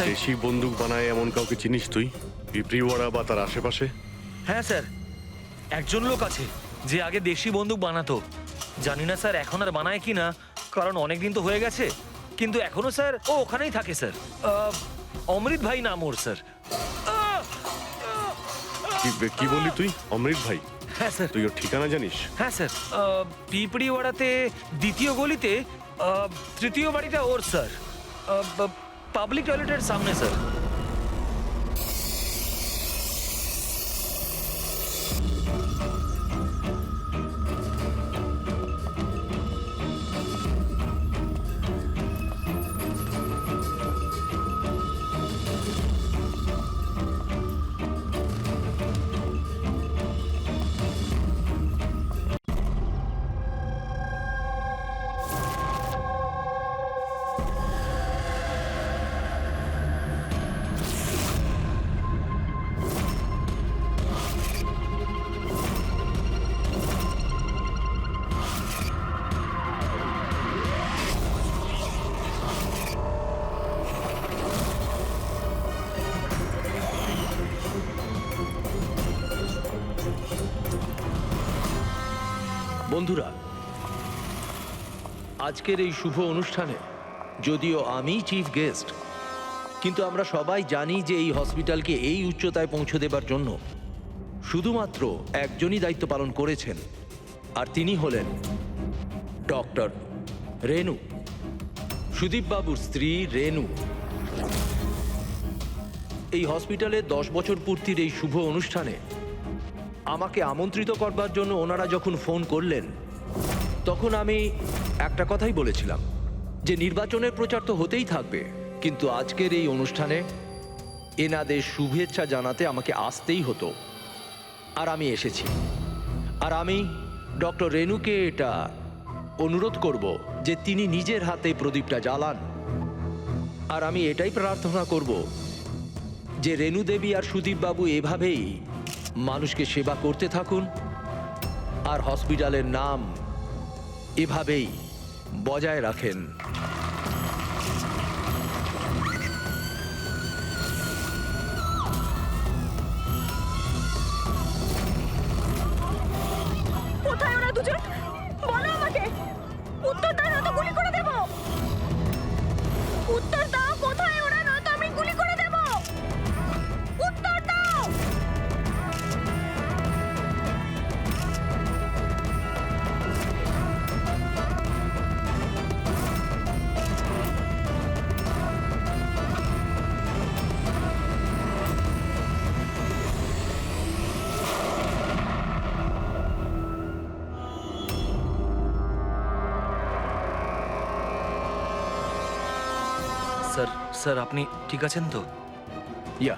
দেশি বন্দুক বানায় এমন কাউকে চিনিস তুই? পিঁপড়িওয়াড়া বা তার আশেপাশে? হ্যাঁ স্যার, একজন লোক আছে যে আগে দেশি বন্দুক বানাতো। জানি না স্যার এখন আর বানায় কি না, কারণ অনেক দিন তো হয়ে গেছে। কিন্তু এখনো স্যার ও ওখানেই থাকে স্যার। অমৃত ভাই নাম ওর স্যার। কি বললি তুই? অমৃত ভাই? হ্যাঁ স্যার। তুই ওর ঠিকানা জানিস? হ্যাঁ স্যার, পিঁপড়িওয়াড়াতে দ্বিতীয় গলিতে তৃতীয় বাড়িটা ওর স্যার। পাবলিক টয়লেটের সামনে স্যার। বন্ধুরা, আজকের এই শুভ অনুষ্ঠানে যদিও আমি চিফ গেস্ট, কিন্তু আমরা সবাই জানি যে এই হসপিটালকে এই উচ্চতায় পৌঁছে দেবার জন্য শুধুমাত্র একজনই দায়িত্ব পালন করেছেন, আর তিনি হলেন ডক্টর রেনু, সুদীপ বাবুর স্ত্রী রেনু। এই হসপিটালের 10 বছর পূর্তির এই শুভ অনুষ্ঠানে আমাকে আমন্ত্রিত করবার জন্য ওনারা যখন ফোন করলেন, তখন আমি একটা কথাই বলেছিলাম যে নির্বাচনের প্রচার তো হতেই থাকবে, কিন্তু আজকের এই অনুষ্ঠানে এনাদের শুভেচ্ছা জানাতে আমাকে আসতেই হতো। আর আমি এসেছি। আর আমি ডক্টর রেনুকে এটা অনুরোধ করব যে তিনি নিজের হাতে প্রদীপটা জ্বালান। আর আমি এটাই প্রার্থনা করব যে রেনু দেবী আর সুদীপ বাবু এভাবেই মানুষকে সেবা করতে থাকুন, আর হসপিটালের নাম এভাবেই বজায় রাখেন। কোথায় ওরা দুজন? বলো আমাকে। উত্তর দাও, নয়তো গুলি করে দেব। উত্তর দাও, কোথায় ওরা, নয়তো আমি গুলি করে দেব। উত্তর দাও। স্যার স্যার আপনি ঠিক আছেন তো? ইয়া,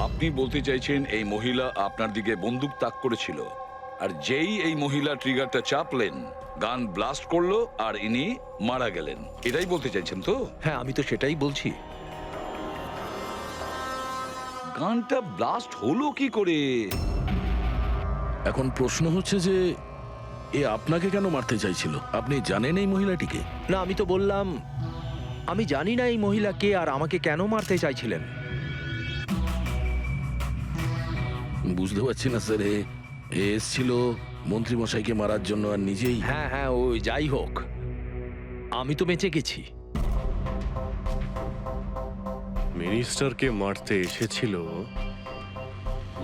আপনি বলতে চাইছেন এই মহিলা আপনার দিকে বন্দুক তাক করেছিল, আর যেই এই মহিলা ট্রিগারটা চাপলেন, গান ব্লাস্ট করলো আর ইনি মারা গেলেন, এটাই বলতে চাইছেন তো? হ্যাঁ, আমি তো সেটাই বলছি। গানটা ব্লাস্ট হলো কি করে? এখন প্রশ্ন হচ্ছে যে এ আপনাকে কেন মারতে চাইছিল? আপনি জানেন এই মহিলাটিকে? না, আমি তো বললাম আমি জানি না এই মহিলা কে আর আমাকে কেন মারতে চাইছিলেন। বুঝতে পারছি না স্যার। এ এসছিল মন্ত্রী মশাইকে মারার জন্য আর নিজেই। হ্যাঁ হ্যাঁ, ওই যাই হোক, আমি তো বেঁচে গেছি। মিনিস্টারকে মারতে এসেছিল,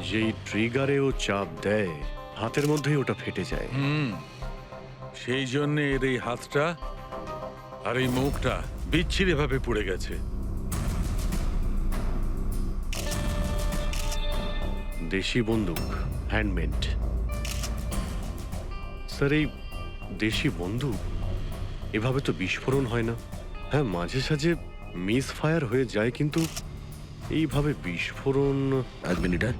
যেই ট্রিগারে ও চাপ দেয় হাতের মধ্যেই ওটা ফেটে যায়। সেই জন্য এর এই হাতটা আর এই মুখটা বিচ্ছিরি ভাবে পুড়ে গেছে। দেশি বন্দুক, হ্যান্ডমেড। স্যার, এই দেশি বন্দুক এভাবে তো বিস্ফোরণ হয় না। হ্যাঁ, মাঝে সাঝে মিস ফায়ার হয়ে যায়, কিন্তু এইভাবে বিস্ফোরণ। এক মিনিট, হ্যাঁ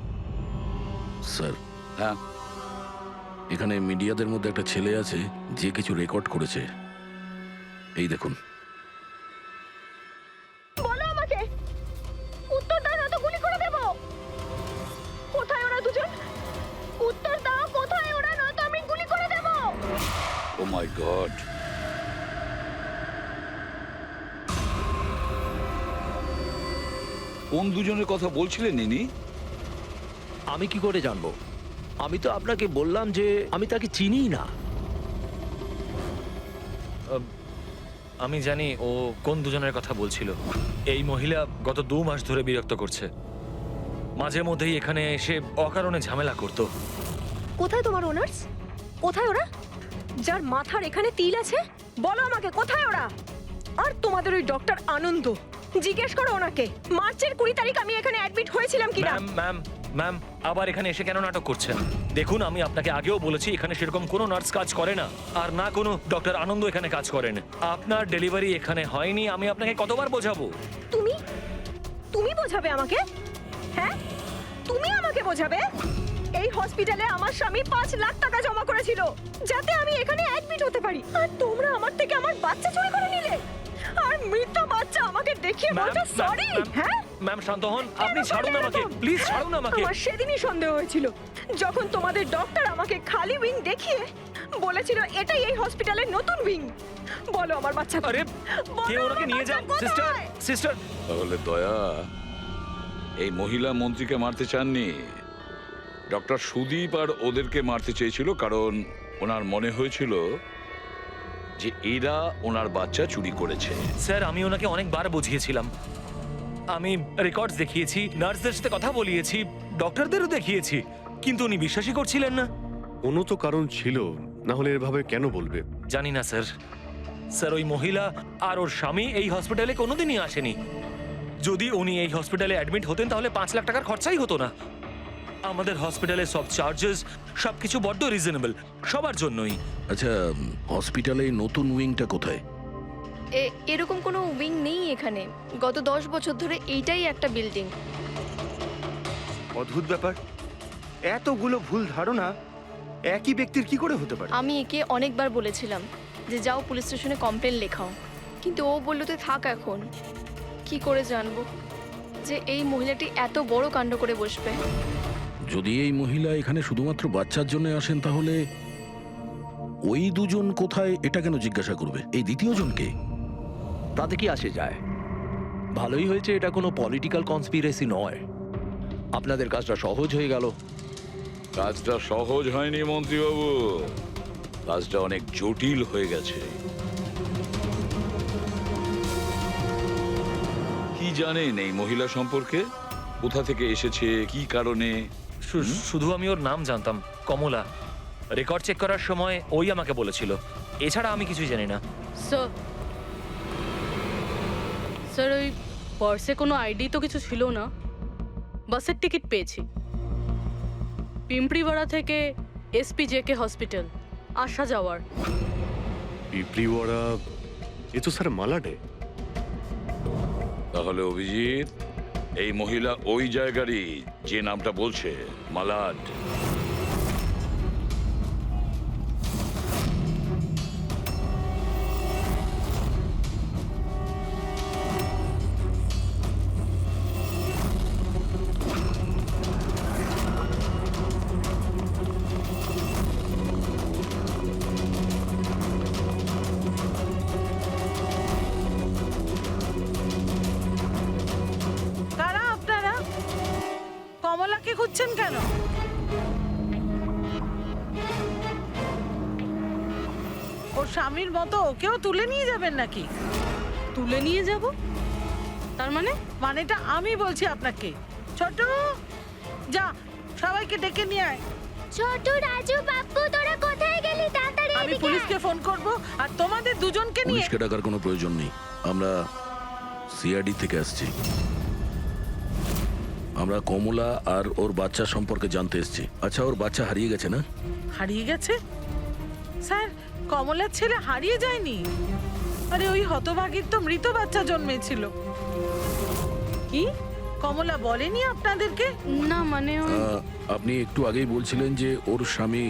স্যার, হ্যাঁ, এখানে মিডিয়াদের মধ্যে একটা ছেলে আছে যে কিছু রেকর্ড করেছে। এই দেখুন। বলো আমাকে, উত্তর দাও, না তো গুলি করে দেব। কোথায় ওরা দুজন? উত্তর দাও, কোথায় ওরা, নয়তো আমি গুলি করে দেব। ও মাই গড। কোন দুজনের কথা বলছিলেন ইনি? আমি কি করে জানবো? আমি তো আপনাকে বললাম যে আমি তাকে চিনিই না। আমি জানি ও কোন দুজনের কথা বলছিল। এই মহিলা গত 2 মাস ধরে বিরক্ত করছে। মাঝে মধ্যেই এখানে এসে অকারণে ঝামেলা করতো। কোথায় তোমার ওনার্স? কোথায় ওরা, যার মাথার এখানে তিল আছে? বলো আমাকে, কোথায় ওরা? আর তোমাদের ওই ডক্টর আনন্দ, জিজ্ঞেস করো ওনাকে মার্চের 20 তারিখ আমি এখানে অ্যাডমিট হয়েছিলাম কিনা। ম্যাম, আবার এখানে এসে কেন নাটক করছেন? দেখুন, আমি আপনাকে আগেও বলেছি এখানে সেরকম কোনো নার্স কাজ করে না, আর না কোনো ডক্টর আনন্দ এখানে কাজ করেন। আপনার ডেলিভারি এখানে হয়নি, আমি আপনাকে কতবার বোঝাবো? তুমি তুমি বোঝাবে আমাকে? হ্যাঁ, তুমি আমাকে বোঝাবে? এই হসপিটালে আমার স্বামী 5 লাখ টাকা জমা করেছিল যাতে আমি এখানে অ্যাডমিট হতে পারি, আর তোমরা আমার থেকে আমার বাচ্চা চুরি করে নিলে। আর মৃত বাচ্চা আমাকে দেখিয়ে বলছো সরি। হ্যাঁ ম্যাম, শান্ত হন। আপনি ছাড়ুন আমাকে, প্লিজ ছাড়ুন আমাকে। আমার সেদিনই সন্দেহ হয়েছিল যখন তোমাদের ডক্টর আমাকে খালি উইং দেখিয়ে বলেছিল এটাই এই হসপিটালের নতুন উইং। বলো আমার বাচ্চা আরে, কে ওনাকে নিয়ে যাও। সিস্টার। তাহলে দয়া এই মহিলা মন্ত্রীকে মারতে চাননি। ডক্টর সুদীপ আর ওদেরকে মারতে চেয়েছিল, কারণ ওনার মনে হয়েছিল যে এরা ওনার বাচ্চা চুরি করেছে। স্যার, আমি ওনাকে অনেকবার বুঝিয়েছিলাম। আমি রেকর্ডস দেখিয়েছি, নার্সদের সাথে কথা বলিয়েছি, ডক্টরদেরও দেখিয়েছি, কিন্তু উনি বিশ্বাসই করছিলেন না। কোনো তো কারণ ছিল, না হলে এভাবে কেন বলবে? জানি না স্যার। স্যার, ওই মহিলা আর ওর স্বামী এই হসপিটালে কোনোদিনই আসেনি। যদি উনি এই হসপিটালে অ্যাডমিট হতেন তাহলে 5 লাখ টাকার খরচাই হতো না। আমাদের হসপিটালে সব চার্জেস সবকিছু বড্ড রিজনেবল, সবার জন্যই। আচ্ছা, হসপিটালে এই নতুন উইংটা কোথায়? এরকম কোনো উইং নেই এখানে। গত 10 বছর ধরে এইটাই একটা বিল্ডিং। অদ্ভুত ব্যাপার, এতগুলো ভুল ধারণা একই ব্যক্তির কি করে হতে পারে? আমি একে অনেকবার বলেছিলাম যে যাও পুলিশ স্টেশনে কমপ্লেন লেখাও, কিন্তু ও বলল তুই থাক। এখন কি করে জানবো যে এই মহিলাটি এত বড় কাণ্ড করে বসবে? যদি এই মহিলা এখানে শুধুমাত্র বাচ্চার জন্য আসেন, তাহলে ওই দুজন কোথায় এটা কেন জিজ্ঞাসা করবে? এই দ্বিতীয় জনকে? তাতে কি আসে যায়? ভালোই হয়েছে এটা কোনো পলিটিক্যাল কনস্পিরেসি নয়। আপনাদের কাজটা সহজ হয়ে গেল। কাজটা সহজ হয়নি মন্ত্রীবাবু, কাজটা অনেক জটিল হয়ে গেছে। কি জানেন এই মহিলা সম্পর্কে? কোথা থেকে এসেছে, কি কারণে? শুধু আমি ওর নাম জানতাম, কমলা। রেকর্ড চেক করার সময় ওই আমাকে বলেছিল, এছাড়া আমি কিছুই জানি না। স্যার, ওই পার্সে কোনো আইডি তো কিছু ছিল না। বাসের টিকিট পেয়েছি, পিম্পড়িওয়াড়া থেকে এসপি জেকে হসপিটাল আসা যাওয়ার। পিপলিওয়াড়া? এ তো স্যার মালাডে। তাহলে অভিজিৎ, এই মহিলা ওই জায়গারই যে নামটা বলছে, মালাড। কারা আপনারা? কমলাকে খুঁজছেন কেন? ওর স্বামীর মতো ওকেও তুলে নিয়ে যাবেন নাকি? তুলে নিয়ে যাব? তার মানে? মানেটা আমি বলছি আপনাকে। ছোট, যা সবাইকে ডেকে নিয়ে আয়। ছোট, রাজু, বাপ্পু, তোরা কোথায় গেলি? তাড়াতাড়ি আমি পুলিশকে ফোন করব, আর তোমাদের দুজনকে নিয়ে। পুলিশকে ডাকার কোনো প্রয়োজন নেই, আমরা সিআইডি থেকে আসছি। আমরা কমলা আর ওর বাচ্চা সম্পর্কে জানতে এসেছি। আচ্ছা, ওর বাচ্চা হারিয়ে গেছে না? হারিয়ে গেছে? স্যার, কমলার ছেলে হারিয়ে যায়নি। আরে ওই হতভাগীর তো মৃত বাচ্চা জন্মেছিল। কি কমলা বলেনি আপনাদেরকে? না মানে আপনি একটু আগেই বলছিলেন যে ওর স্বামী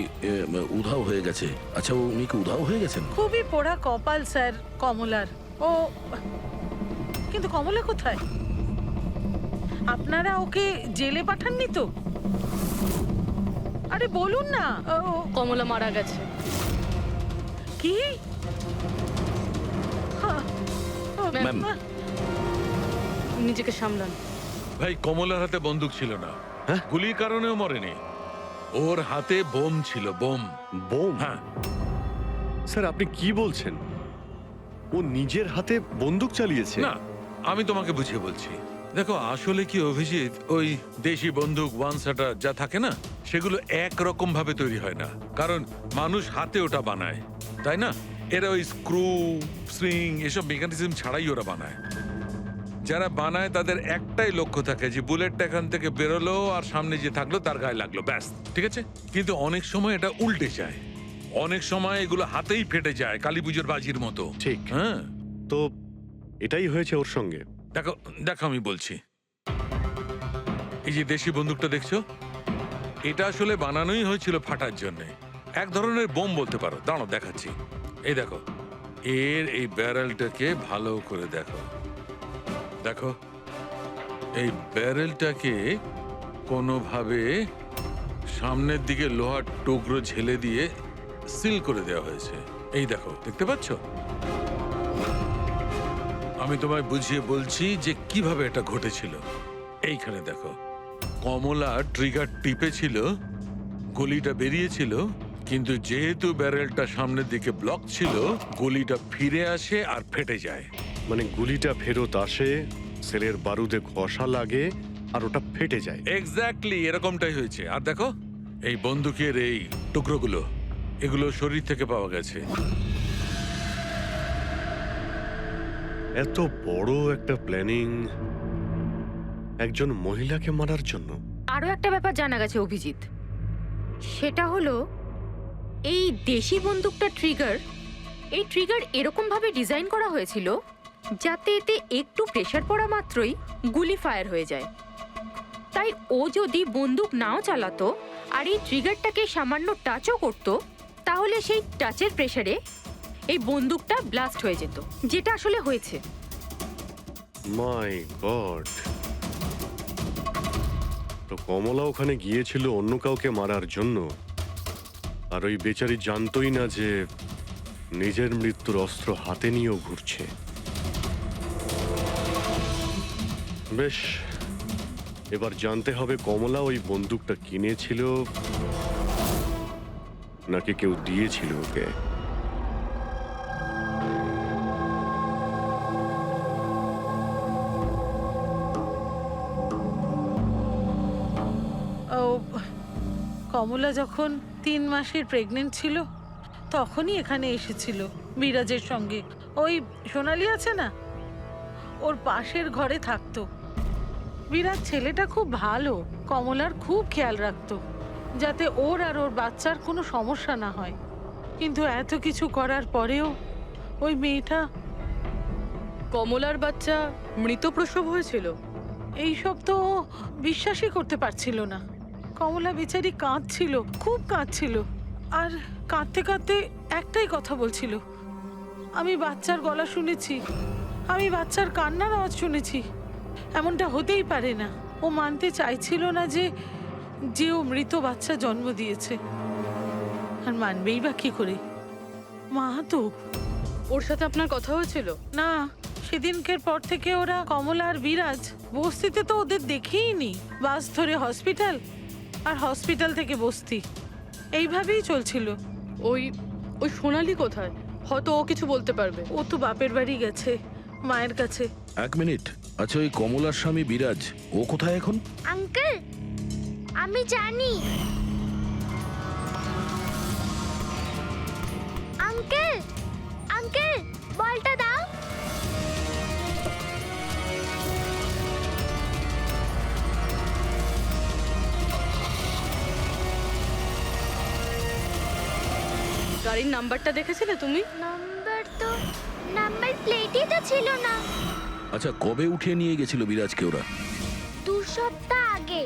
উধাও হয়ে গেছে। আচ্ছা, উনি কি উধাও হয়ে গেছেন? খুবই পোড়া কপাল স্যার কমলার। ও কিন্তু কমলা কোথায়? আপনারা ওকে জেলে পাঠাননি তো? আরে বলুন না। কমলা মারা গেছে। কি? ম্যাম, নিজেকে সামলান। ভাই, কমলার হাতে বন্দুক ছিল না, গুলির কারণেও মরেনি। ওর হাতে বোম ছিল, বোম। বোম? হ্যাঁ। স্যার, আপনি কি বলছেন? ও নিজের হাতে বন্দুক চালিয়েছে? না, আমি তোমাকে বুঝিয়ে বলছি। দেখো, আসলে কি অভিজিৎ, ওই দেশি বন্দুক ওয়ান শাটার যা থাকে না, সেগুলো একরকম ভাবে তৈরি হয় না। কারণ মানুষ হাতে ওটা বানায়, তাই না? এরা ওই স্ক্রু, স্প্রিং এসব মেকানিজম ছাড়াই ওরা বানায়। যারা বানায় তাদের একটাই লক্ষ্য থাকে যে বুলেটটা এখান থেকে বেরোলো আর সামনে যে থাকলো তার গায়ে লাগলো, ব্যাস। ঠিক আছে? কিন্তু অনেক সময় এটা উল্টে যায়, অনেক সময় এগুলো হাতেই ফেটে যায়, কালী পুজোর বাজির মতো। ঠিক। হ্যাঁ, তো এটাই হয়েছে ওর সঙ্গে। দেখো দেখো, আমি বলছি, এই যে দেশি বন্দুকটা দেখছো, এটা আসলে বানানোই হয়েছিল ফাটার জন্য। এক ধরনের বোম বলতে পারো। দাঁড়াও, দেখাচ্ছি। এই দেখো, এর এই ব্যারেলটাকে ভালো করে দেখো। দেখো, এই ব্যারেলটাকে কোনোভাবে সামনের দিকে লোহার টুকরো ঝেলে দিয়ে সিল করে দেওয়া হয়েছে। এই দেখো, দেখতে পাচ্ছ? আমি তোমায় বুঝিয়ে বলছি যে কিভাবে এটা ঘটেছিল। এইখানে দেখো, কমলা ট্রিগার টিপেছিল, গুলিটা বেরিয়েছিল, কিন্তু যেহেতু ব্যারেলটা সামনের দিকে ব্লক ছিল, গুলিটা ফিরে আসে আর ফেটে যায়। মানে গুলিটা ফেরত আসে, সেলের বারুদে ঘষা লাগে আর ওটা ফেটে যায়। এক্স্যাক্টলি এরকমটাই হয়েছে। আর দেখো, এই বন্দুকের এই টুকরোগুলো, এগুলো শরীর থেকে পাওয়া গেছে। এত বড় একটা প্ল্যানিং একজন মহিলাকে মারার জন্য। আরো একটা ব্যাপার জানা গেছে অভিজিৎ, সেটা হলো এই দেশি বন্দুকটা এই ট্রিগার এরকম ভাবে ডিজাইন করা হয়েছিল যাতে এতে একটু প্রেসার পড়া মাত্রই গুলি ফায়ার হয়ে যায়। তাই ও যদি বন্দুক নাও চালাতো আর এই ট্রিগারটাকে সামান্য টাচও করতো, তাহলে সেই টাচের প্রেসারে এই বন্দুকটা ব্লাস্ট হয়ে যেত, যেটা আসলে হয়েছে। মাই গড! তো কমলা ওখানে গিয়েছিল অন্য কাউকে মারার জন্য, আর ওই বেচারি জানতোই না যে নিজের মৃত্যুর অস্ত্র হাতে নিয়েও ঘুরছে। বেশ, এবার জানতে হবে কমলা ওই বন্দুকটা কিনেছিল নাকি কেউ দিয়েছিল ওকে। কমলা যখন 3 মাসের প্রেগনেন্ট ছিল তখনই এখানে এসেছিল বিরাজের সঙ্গে। ওই সোনালি আছে না, ওর পাশের ঘরে থাকতো। বিরাজ ছেলেটা খুব ভালো, কমলার খুব খেয়াল রাখতো যাতে ওর আর ওর বাচ্চার কোনো সমস্যা না হয়। কিন্তু এত কিছু করার পরেও ওই মেয়েটা। কমলার বাচ্চা মৃত প্রসব হয়েছিল? এইসব তো ও বিশ্বাসই করতে পারছিল না। কমলা বেচারি কাঁদছিল, খুব কাঁদছিল, আর কাঁদতে কাঁদতে একটাই কথা বলছিল, আমি বাচ্চার গলা শুনেছি, আমি বাচ্চার কান্নার আওয়াজ শুনেছি। এমনটা হতেই পারে না। ও মানতে চাইছিল না যে ও মৃত বাচ্চা জন্ম দিয়েছে। আর মানবেই বা কি করে? মা তো। ওর সাথে আপনার কথা হয়েছিল? না, সেদিনকের পর থেকে ওরা, কমলা আর বিরাজ, বস্তিতে তো ওদের দেখেই নি। বাস ধরে হসপিটাল, আর হসপিটাল থেকে বস্তি, এইভাবেই চলছিল। ওই সোনালি কোথায়? হয়তো ও কিছু বলতে পারবে। ও তো বাপের বাড়ি গেছে, মায়ের কাছে। এক মিনিট। আচ্ছা, ওই কমলার স্বামী বিরাজ, ও কোথায় এখন? আঙ্কেল, আমি জানি। আঙ্কেল, আঙ্কেল, বলটা দাও। গাড়ির নাম্বারটা দেখেছিলে তুমি? নাম্বার প্লেটই তো ছিল না। আচ্ছা, কবে উঠিয়ে নিয়ে গেছিল বিরাজকে ওরা? 2 সপ্তাহ আগে।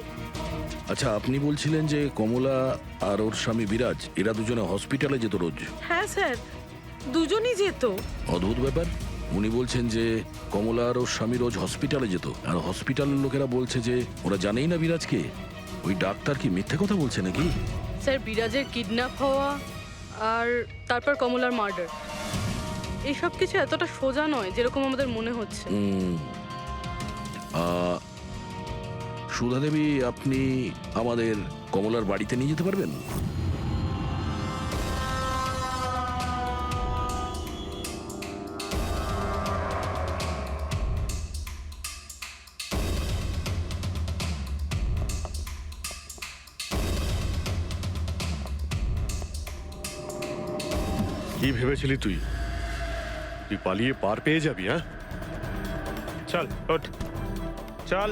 আচ্ছা, আপনি বলছিলেন যে কমলা আর ওর স্বামী বিরাজ এরা দুজনে হসপিটালে যেত রোজ। হ্যাঁ স্যার, দুজনই যেত। অদ্ভুত ব্যাপার। উনি বলছেন যে কমলা আর ওর স্বামী রোজ হসপিটালে যেত, আর হসপিটালের লোকেরা বলছে যে ওরা জানেই না বিরাজকে। ওই ডাক্তার কি মিথ্যে কথা বলছে নাকি? স্যার, বিরাজের কিডন্যাপ হওয়া আর তারপর কমলার মার্ডার, এইসব কিছু এতটা সোজা নয় যেরকম আমাদের মনে হচ্ছে। সুধা দেবী, আপনি আমাদের কমলার বাড়িতে নিয়ে যেতে পারবেন? কি ভেবেছিলি তুই? তুই পালিয়ে পার পেয়ে যাবি? হ্যাঁ, চল ওঠ, চল।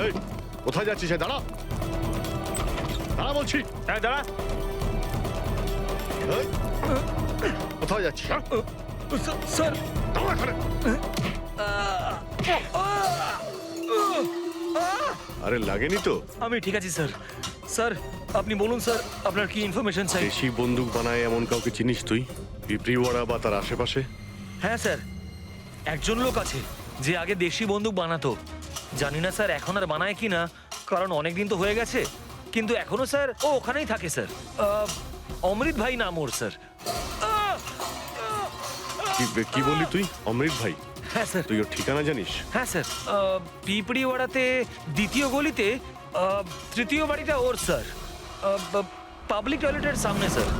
এই, কোথায় যাচ্ছিস? দাঁড়া, দাঁড়া বলছি। হ্যাঁ দাঁড়া। এই, কোথায় যাচ্ছিস? হ্যাঁ? স্যার, দাঁড়া এখানে। আরে লাগেনি তো? আমি ঠিক আছি স্যার। স্যার, আপনি বলুন স্যার, আপনার কি ইনফরমেশন চাই? দেশি বন্দুক বানায় এমন কাউকে চিনিস তুই? পিঁপড়িওয়াড়া বা তার আশেপাশে? হ্যাঁ স্যার, একজন লোক আছে যে আগে দেশি বন্দুক বানাতো। জানি না স্যার এখন আর বানায় কি না, কারণ অনেক দিন তো হয়ে গেছে। কিন্তু এখনো স্যার ও ওখানেই থাকে স্যার। অমৃত ভাই নাম ওর স্যার। কি বললি তুই? অমৃত ভাই? হ্যাঁ স্যার। তুই ওর ঠিকানা জানিস? হ্যাঁ স্যার, পিঁপড়িওয়াড়াতে 2য় গলিতে 3য় বাড়িটা ওর স্যার। পাবলিক টয়লেটের সামনে স্যার।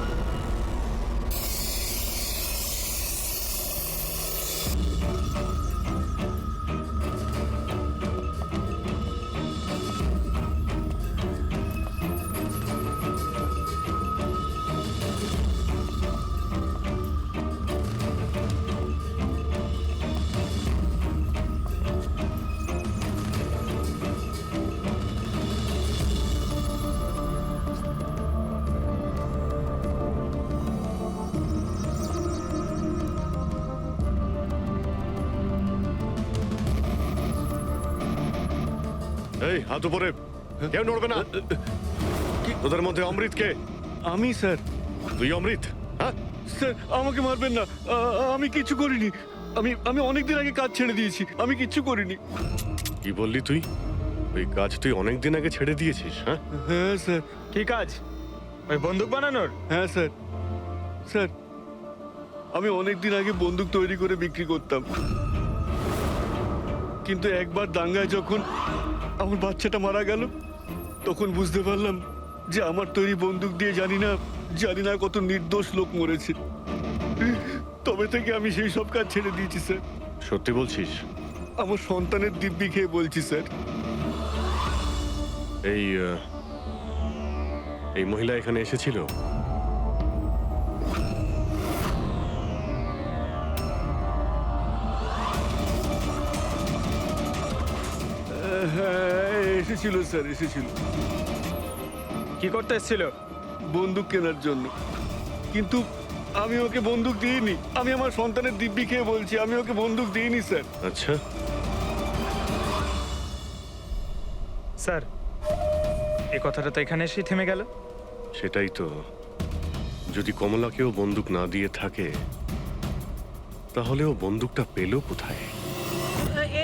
এই, হাত উপরে, কেউ নড়বে না। তোদের মধ্যে অমৃত কে? আমি স্যার। তুই অমৃত? হ্যাঁ স্যার আমাকে মারবেন না, আমি কিছু করিনি। আমি অনেকদিন আগে কাজ ছেড়ে দিয়েছি, আমি কিচ্ছু করিনি। কি বললি তুই? ওই কাজ তুই অনেকদিন আগে ছেড়ে দিয়েছিস? হ্যাঁ হ্যাঁ স্যার। কি কাজ? ওই বন্দুক বানানোর? হ্যাঁ স্যার। স্যার, আমি অনেকদিন আগে বন্দুক তৈরি করে বিক্রি করতাম, কিন্তু একবার দাঙ্গায় যখন আমার বাচ্চাটা মারা গেল, তখন বুঝতে পারলাম যে আমার তৈরি বন্দুক দিয়ে জানি না কত নির্দোষ লোক মরেছে। তবে থেকে আমি সেই সব কাজ ছেড়ে দিয়েছি স্যার। সত্যি বলছিস? আমার সন্তানের দিব্যি খেয়ে বলছি স্যার। এই মহিলা এখানে এসেছিল? হ্যাঁ এসেছিল স্যার, এসেছিল। কি করতে এসেছিল? বন্দুক কেনার জন্য। কিন্তু আমি ওকে বন্দুক দিইনি। আমি আমার সন্তানের দিব্যি খেয়ে বলছি, আমি ওকে বন্দুক দিইনি স্যার। আচ্ছা, স্যার, এই কথাটা তো এখানে এসেই থেমে গেল। সেটাই তো। যদি কমলাকেও বন্দুক না দিয়ে থাকে, তাহলে ও বন্দুকটা পেল কোথায়?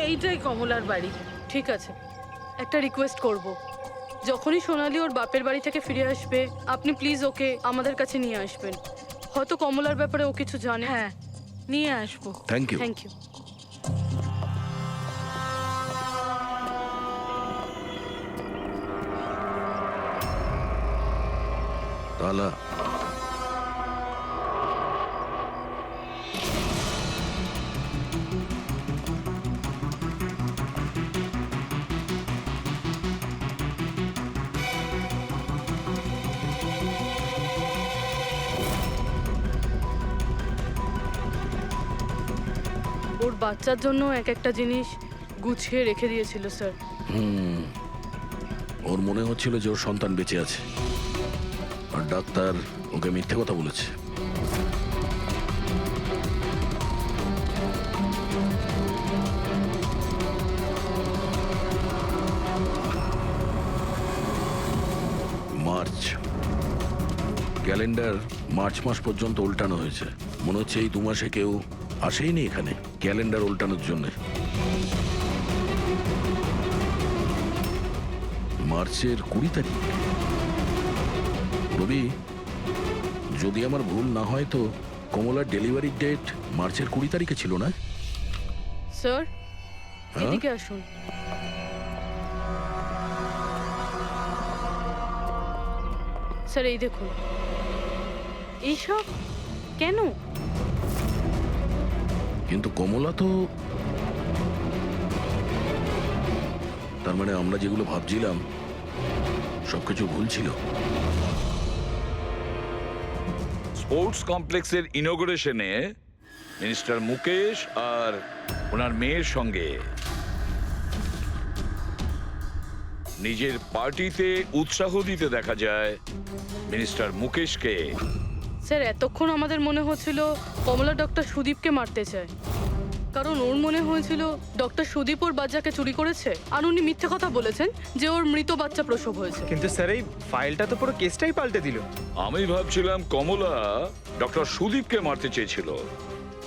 এইটাই কমলার বাড়ি। ঠিক আছে, একটা রিকোয়েস্ট করব, যখনই সোনালি ওর বাপের বাড়ি থেকে ফিরে আসবে আপনি প্লিজ ওকে আমাদের কাছে নিয়ে আসবেন। হয়তো কমলার ব্যাপারে ও কিছু জানে। হ্যাঁ, নিয়ে আসবো। Thank you. Thank you. তালা, ওর বাচ্চার জন্য এক একটা জিনিস গুছিয়ে রেখে দিয়েছিল স্যার। ওর মনে হচ্ছিল যে ওর সন্তান বেঁচে আছে। আর ডাক্তার ওকে মিথ্যে কথা বলেছে। মার্চ ক্যালেন্ডার মার্চ মাস পর্যন্ত উল্টানো হয়েছে। মনে হচ্ছে এই 2 মাসে কেউ আসেইনি এখানে ক্যালেন্ডার উল্টানোর জন্য। মার্চের 20 তারিখ। রবি, যদি আমার ভুল না হয় তো কমলার ডেলিভারি ডেট মার্চের 20 তারিখে ছিল না? স্যার হ্যাঁ? এদিকে আসুন। স্যার এই দেখুন, এইসব কেন? কিন্তু কমলা তো, তার মানে আমরা যেগুলো ভাবছিলাম সবকিছু ভুল ছিল। স্পোর্টস কমপ্লেক্সের ইনোগ্রেশনে মিনিস্টার মুকেশ আর ওনার মেয়ের সঙ্গে নিজের পার্টিতে উৎসাহ দিতে দেখা যায় মিনিস্টার মুকেশকে। স্যার এতক্ষণ আমাদের মনে হচ্ছিল কমলা ডক্টর সুদীপকে মারতে চায়, কারণ ওর মনে হয়েছিল ডক্টর সুদীপ ওর বাচ্চাকে চুরি করেছে, আর উনি মিথ্যে কথা বলেছেন যে ওর মৃত বাচ্চা প্রসব হয়েছে। কিন্তু স্যার এই ফাইলটা তো পুরো কেসটাই পাল্টে দিল। আমি ভাবছিলাম কমলা ডক্টর সুদীপকে মারতে চেয়েছিল,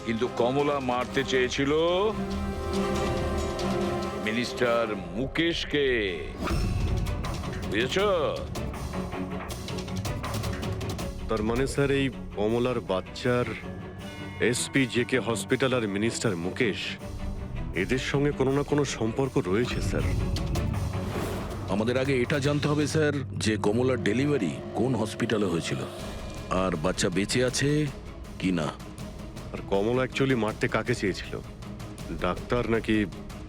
কিন্তু কমলা মারতে চেয়েছিল মিনিস্টার মুকেশকে। বুঝেছ? তার মানে স্যার এই কমলার বাচ্চার এসপি জেকে হসপিটাল আর মিনিস্টার মুকেশ এদের সঙ্গে কোনো না কোনো সম্পর্ক রয়েছে স্যার। আমাদের আগে এটা জানতে হবে স্যার যে কমলার ডেলিভারি কোন হসপিটালে হয়েছিল আর বাচ্চা বেঁচে আছে কি না। আর কমলা অ্যাকচুয়ালি মারতে কাকে চেয়েছিল, ডাক্তার নাকি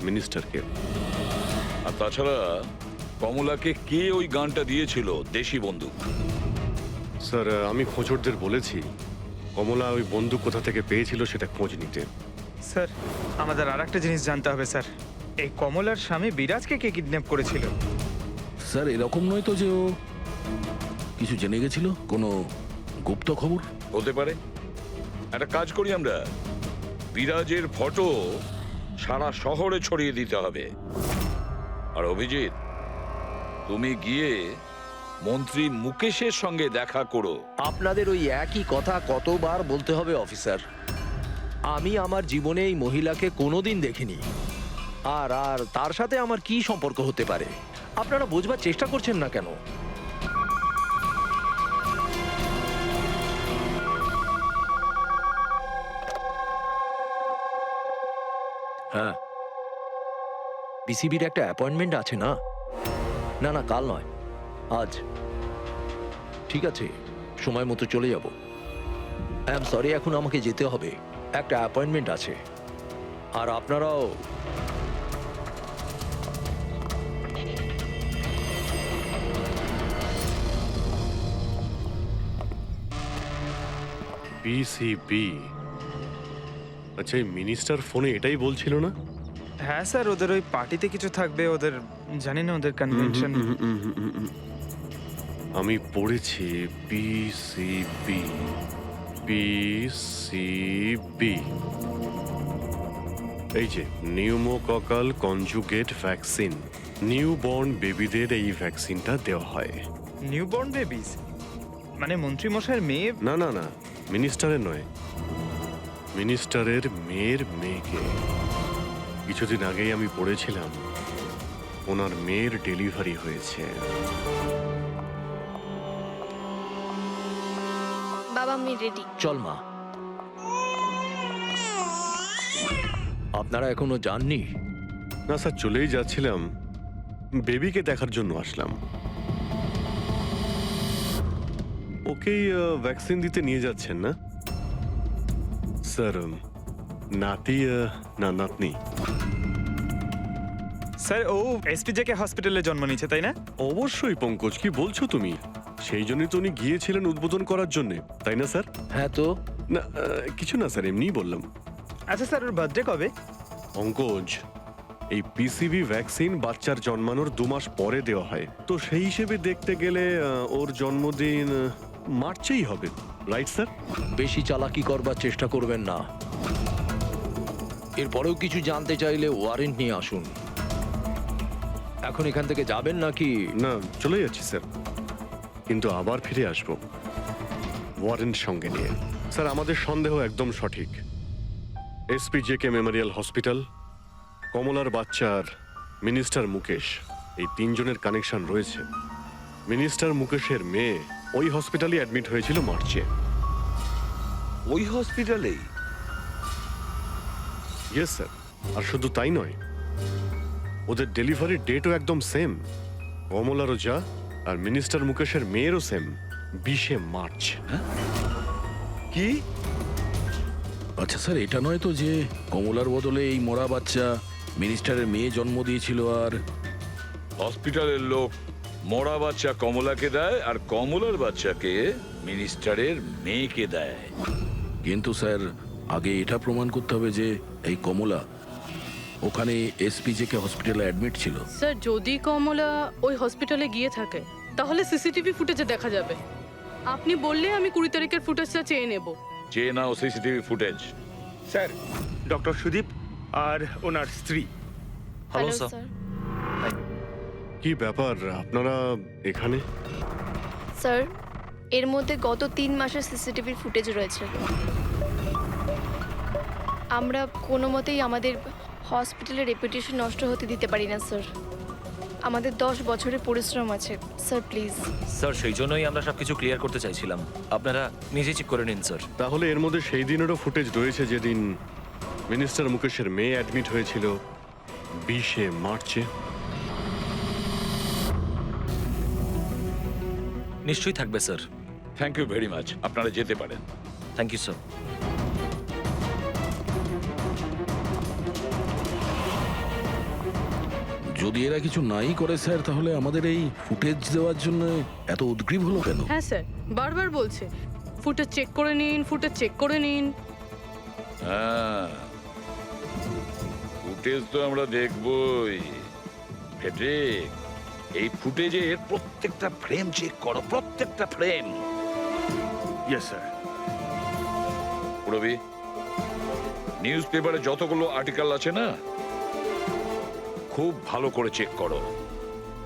মিনিস্টারকে? আর তাছাড়া কমলাকে কে ওই গানটা দিয়েছিল, দেশি বন্দুক? স্যার আমি খোঁজরদের বলেছি কমলা ওই বন্দুক কোথা থেকে পেয়েছিল সেটা খোঁজ নিতে। স্যার আমাদের আর একটা জিনিস জানতে হবে স্যার, এই কমলার স্বামী বিরাজকে কে কিডন্যাপ করেছিল? স্যার এরকম নয় তো যে ও কিছু জেনে গেছিল, কোনো গুপ্ত খবর? হতে পারে। একটা কাজ করি আমরা, বিরাজের ফটো সারা শহরে ছড়িয়ে দিতে হবে। আর অভিজিৎ, তুমি গিয়ে মন্ত্রী মুকেশের সঙ্গে দেখা করো। আপনাদের ওই একই কথা কতবার বলতে হবে অফিসার? আমি আমার জীবনে এই মহিলাকে কোনোদিন দেখিনি, আর আর তার সাথে আমার কি সম্পর্ক হতে পারে? আপনারা বোঝবার চেষ্টা করছেন না কেন? হ্যাঁ, বিসিবির একটা অ্যাপয়েন্টমেন্ট আছে না? না না, কাল নয়, আজ। ঠিক আছে, সময় মতো চলে যাব। আই এম সরি, এখন আমাকে যেতে হবে, একটা অ্যাপয়েন্টমেন্ট আছে। আর আপনারাও। বিসিবি, আচ্ছা এই মিনিস্টার ফোনে এটাই বলছিল না? হ্যাঁ স্যার, ওদের ওই পার্টিতে কিছু থাকবে, ওদের জানি না ওদের কনভেনশন। আমি পড়েছি বিসিবি, বিসিবি, এই যে নিউমোককাল কনজুগেট ভ্যাকসিন, নিউবর্ন বেবিদের এই ভ্যাকসিনটা দেওয়া হয়। নিউবর্ন বেবিস মানে মন্ত্রী মশাইয়ের মেয়ে? না না না, মিনিস্টারের নয়, মিনিস্টারের মেয়ের মেয়েকে। কিছুদিন আগেই আমি পড়েছিলাম ওনার মেয়ের ডেলিভারি হয়েছে। বাবা আমি রেডি। চল মা। আপনারা এখনো যাননি? না স্যার, চলেই যাচ্ছিলাম, বেবিকে দেখার জন্য আসলাম। ওকেই ভ্যাকসিন দিতে নিয়ে যাচ্ছেন না স্যার? নাতি না নাতনি? স্যার ও এসপিজেকে হসপিটালে জন্ম নিয়েছে, তাই না? অবশ্যই পঙ্কজ, কি বলছো তুমি? সেই জন্যই তো উনি গিয়েছিলেন উদ্বোধন করার জন্য, তাই না স্যার? হ্যাঁ তো। না কিছু না স্যার, এমনিই বললাম। আচ্ছা স্যার, ওর বার্থডে কবে? পঙ্কজ, এই পিসিভি ভ্যাকসিন বাচ্চার জন্মানোর 2 মাস পরে দেওয়া হয়, তো সেই হিসেবে দেখতে গেলে ওর জন্মদিন মার্চেই হবে, রাইট স্যার? বেশি চালাকি করবার চেষ্টা করবেন না। এরপরেও কিছু জানতে চাইলে ওয়ারেন্ট নিয়ে আসুন। এখন এখান থেকে যাবেন নাকি? না, চলে যাচ্ছি স্যার, কিন্তু আবার ফিরে আসবো ওয়ারেন্ট সঙ্গে নিয়ে। স্যার, আমাদের সন্দেহ একদম সঠিক। এসপি জেকে মেমোরিয়াল হসপিটাল, কমলার বাচ্চার মিনিস্টার মুকেশ, এই 3 জনের কানেকশন রয়েছে। মিনিস্টার মুকেশের মেয়ে ওই হসপিটালে অ্যাডমিট হয়েছিল মার্চে। ওই হসপিটালেই? ইয়েস স্যার, আর শুধু তাই নয়, ওদের ডেলিভারির ডেটও একদম সেম। কমলারও যা, আর মিনিস্টার মুকেশের মেয়েরও সেম, 20শে মার্চ। কি? আচ্ছা স্যার, এটা নয় তো যে কমলার বদলে এই মরা বাচ্চা মিনিস্টারের মেয়ে জন্ম দিয়েছিল? আর হসপিটালের লোক মরা বাচ্চা কমলাকে দেয় আর কমলার বাচ্চাকে মিনিস্টারের মেয়েকে দেয়। কিন্তু স্যার, আগে এটা প্রমাণ করতে হবে যে এই কমলা ওখানে এসপিজেকে হসপিটালে অ্যাডমিট ছিল। স্যার, যদি কমলা ওই হসপিটালে গিয়ে থাকে তাহলে সিসিটিভি ফুটেজে দেখা যাবে। আপনি বললে আমি 20 তারিখের ফুটেজটা চেয়ে নেব। চেয়ে নাও CCTV footage. Sir, doctor Sudip আর ওনার স্ত্রী। Hello hello sir. স্যার। কি ব্যাপার, আপনারা এখানে? স্যার, এর মধ্যে গত 3 মাসের সিসিটিভির ফুটেজ রয়েছে। আমরা কোনো মতেই আমাদের হসপিটালের রেপুটেশন নষ্ট হতে দিতে পারি না স্যার। আমাদের 10 বছরের পরিশ্রম আছে স্যার, প্লিজ। স্যার, সেই জন্যই আমরা সবকিছু ক্লিয়ার করতে চাইছিলাম। আপনারা নিজে চেক করে নিন স্যার। তাহলে এর মধ্যে সেই দিনেরও ফুটেজ রয়েছে যেদিন মিনিস্টার মুকেশের মেয়ে অ্যাডমিট হয়েছিল 20শে মার্চে। নিশ্চয়ই থাকবে sir. Thank you very much, আপনারা যেতে পারেন। Thank you sir. যদি এরা কিছু নাই করে স্যার, তাহলে আমাদের এই ফুটেজ দেওয়ার জন্য এত উদ্গ্রীব হলো কেন? হ্যাঁ স্যার, বারবার বলছে ফুটেজ চেক করে নিন, ফুটেজ চেক করে নিন। হ্যাঁ, ফুটেজ তো আমরা দেখবই। ফেডরিক, এই ফুটেজের প্রত্যেকটা ফ্রেম চেক করো, প্রত্যেকটা frame. Yes sir. Rabi, news পেপারে যতগুলো আর্টিকেল আছে না, খুব ভালো করে চেক করো।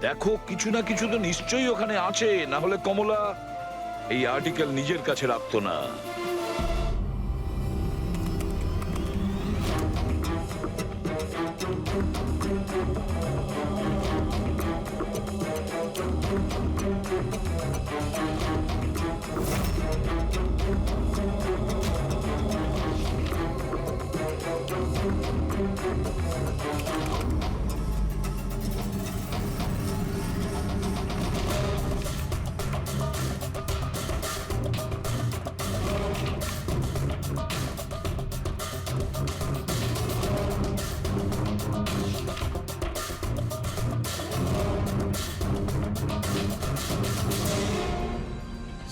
দেখো কিছু না কিছু তো নিশ্চয়ই ওখানে আছে, না হলে কমলা এই আর্টিকেল নিজের কাছে রাখতো না।